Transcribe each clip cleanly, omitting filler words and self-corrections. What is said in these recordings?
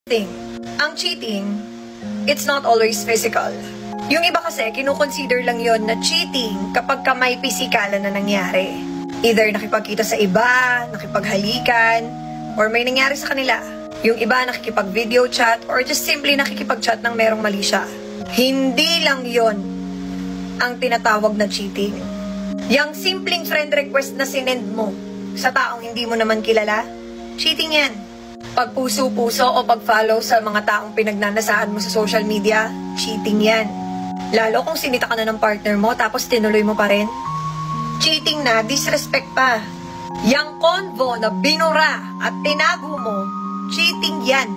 thing. Ang cheating, it's not always physical. Yung iba kasi, kinukonsider lang yon na cheating kapag ka may pisikalan na nangyari. Either nakipagkita sa iba, nakipaghalikan, or may nangyari sa kanila. Yung iba nakikipag-video chat, or just simply nakikipag-chat ng merong mali siya. Hindi lang yon ang tinatawag na cheating. Yung simpleng friend request na sinend mo sa taong hindi mo naman kilala, cheating yan. Pagpuso-puso o pag-follow sa mga taong pinagnanasaan mo sa social media, cheating yan. Lalo kung sinita ka na ng partner mo tapos tinuloy mo pa rin. Cheating na, disrespect pa. Yang convo na binura at tinago mo, cheating yan.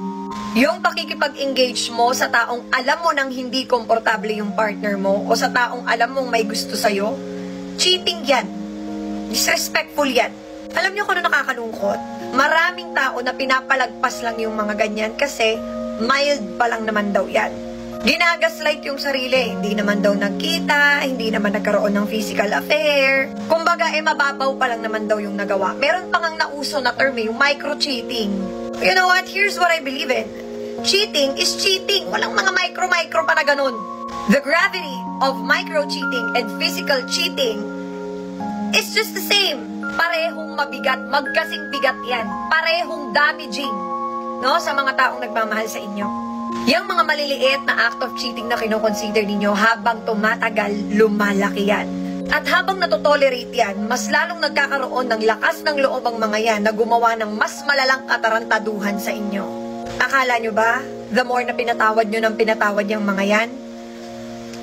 Yung pakikipag-engage mo sa taong alam mo nang hindi komportable yung partner mo o sa taong alam mong may gusto sa'yo, cheating yan. Disrespectful yan. Alam niyo kung ano nakakalungkot? Maraming tao na pinapalagpas lang yung mga ganyan kasi mild pa lang naman daw yan. Ginagaslight yung sarili, hindi naman daw nagkita, hindi naman nagkaroon ng physical affair. Kumbaga, mababaw pa lang naman daw yung nagawa. Meron pang ang nauso na term, yung micro-cheating. You know what? Here's what I believe in. Cheating is cheating. Walang mga micro-micro pa na ganun. The gravity of micro-cheating and physical cheating is just the same. Parehong mabigat, magkasing bigat yan. Parehong damaging, no, sa mga taong nagmamahal sa inyo. Yang mga maliliit na act of cheating na kinoconsider ninyo, habang tumatagal, lumalaki yan. At habang natotolerate yan, mas lalong nagkakaroon ng lakas ng loob ang mga yan na gumawa ng mas malalang katarantaduhan sa inyo. Akala nyo ba, the more na pinatawad nyo ng pinatawad yung mga yan,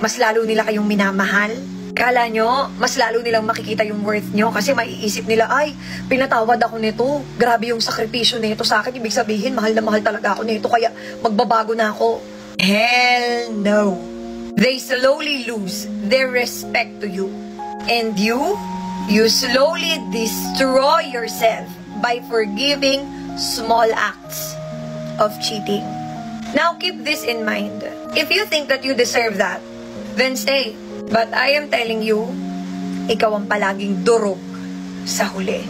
mas lalo nila kayong minamahal? Kala nyo, mas lalo nilang makikita yung worth nyo kasi maiisip nila, ay, pinatawad ako nito. Grabe yung sakripisyo nito sa akin. Ibig sabihin, mahal na mahal talaga ako nito kaya magbabago na ako. Hell no. They slowly lose their respect to you. And you slowly destroy yourself by forgiving small acts of cheating. Now, keep this in mind. If you think that you deserve that, then stay. But I am telling you, ikaw ang palaging durog sa huli.